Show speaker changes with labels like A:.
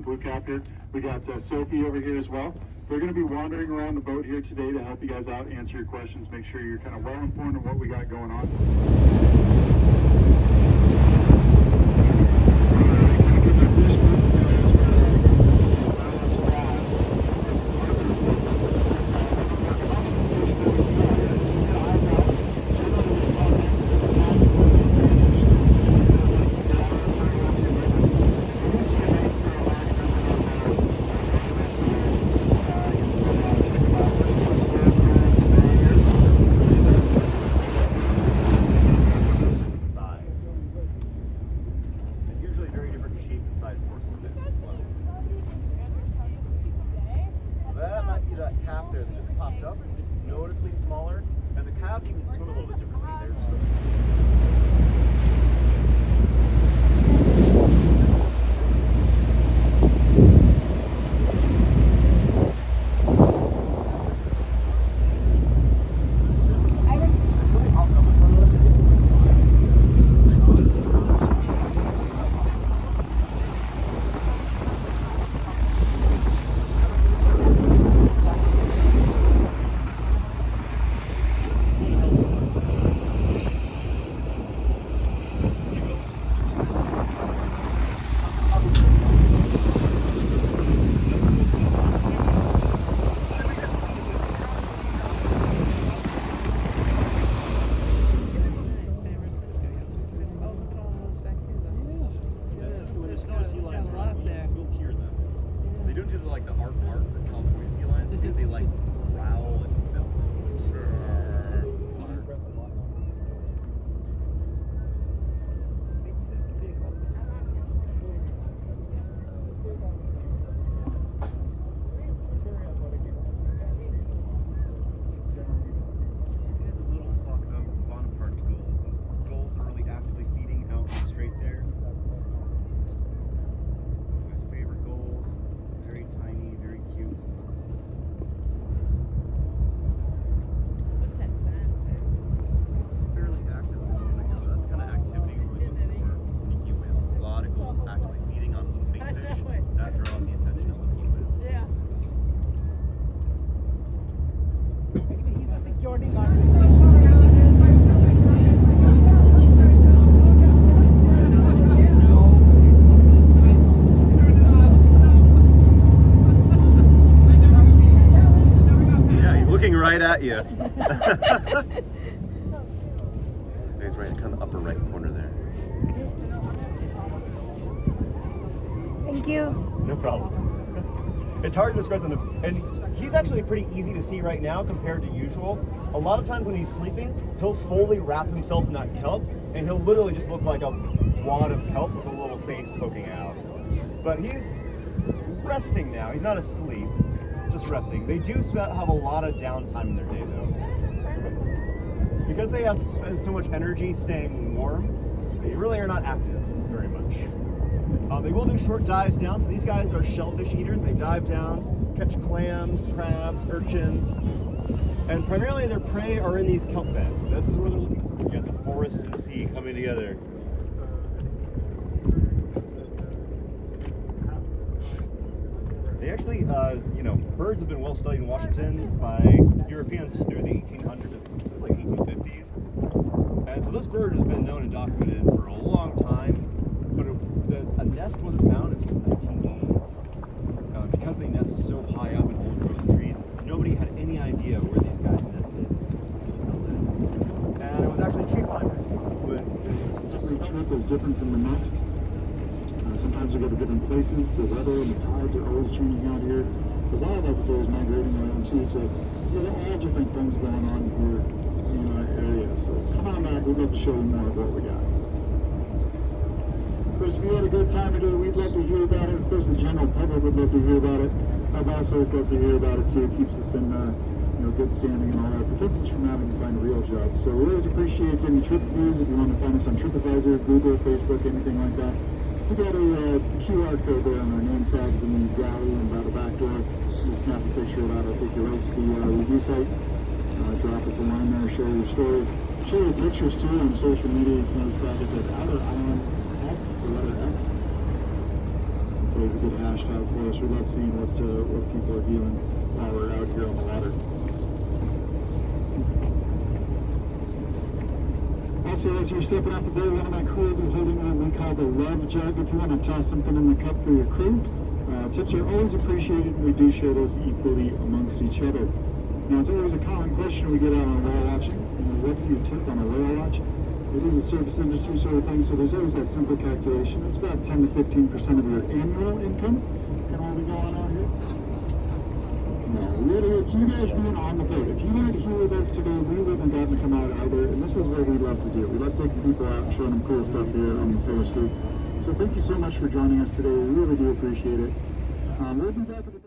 A: blue captor. We got Sophie over here as well. We're going to be wandering around the boat here today to help you guys out, answer your questions, make sure you're kind of well informed of what we got going on.
B: Right at you. He's right in the upper right corner there.
C: Thank you.
B: No problem. It's hard to describe him, and he's actually pretty easy to see right now compared to usual. A lot of times when he's sleeping, he'll fully wrap himself in that kelp, and he'll literally just look like a wad of kelp with a little face poking out. But he's resting now. He's not asleep. Just resting. They do have a lot of downtime in their day though. Because they have spent so much energy staying warm, they really are not active very much. They will do short dives down, so these guys are shellfish eaters. They dive down, catch clams, crabs, urchins, and primarily their prey are in these kelp beds. This is where they're looking for. You got the forest and sea coming together. They actually, birds have been well studied in Washington by Europeans through the 1800s, like 1850s. And so this bird has been known and documented for a long time, but a nest wasn't found until the 1980s. Because they nest so high up in old growth trees, nobody had any idea where these guys nested. And it was actually tree climbers.
A: Every trip is different from the next. Sometimes we go to different places. The weather and the tides are always changing out here. The wildlife is always migrating around too, so there are all different things going on here in our area. So come on back, we'd love to show you more of what we got. Of course, if you had a good time today, we'd love to hear about it. Of course, the general public would love to hear about it. Our boss always loves to hear about it too. It keeps us in good standing and all that. Prevents us from having to find a real job. So we always appreciate any trip reviews. If you want to find us on TripAdvisor, Google, Facebook, anything like that. We got a QR code there on our name tags in the galley and by the back door. Just snap a picture of that. I'll take you right to the review site. Drop us a line there, share your stories. Share your pictures too on social media. You can always track us at Outer Island X, the letter X. So always a good hashtag for us. We love seeing what people are doing while we're out here on the water. Also, as you're stepping off the boat, one of my crew will be holding what we call the love jug. If you want to toss something in the cup for your crew, tips are always appreciated, and we do share those equally amongst each other. Now, it's always a common question we get out on whale watching. What do you tip on a whale watch? It is a service industry sort of thing, so there's always that simple calculation. It's about 10 to 15% of your annual income. It's kind of what we go on out here. No, really, it's you guys being on the boat. If you weren't here with us today, we wouldn't have gotten to come out either, and this is what we love to do. We love taking people out and showing them cool stuff here on the Sailor Sea. So thank you so much for joining us today. We really do appreciate it. We'll be back at the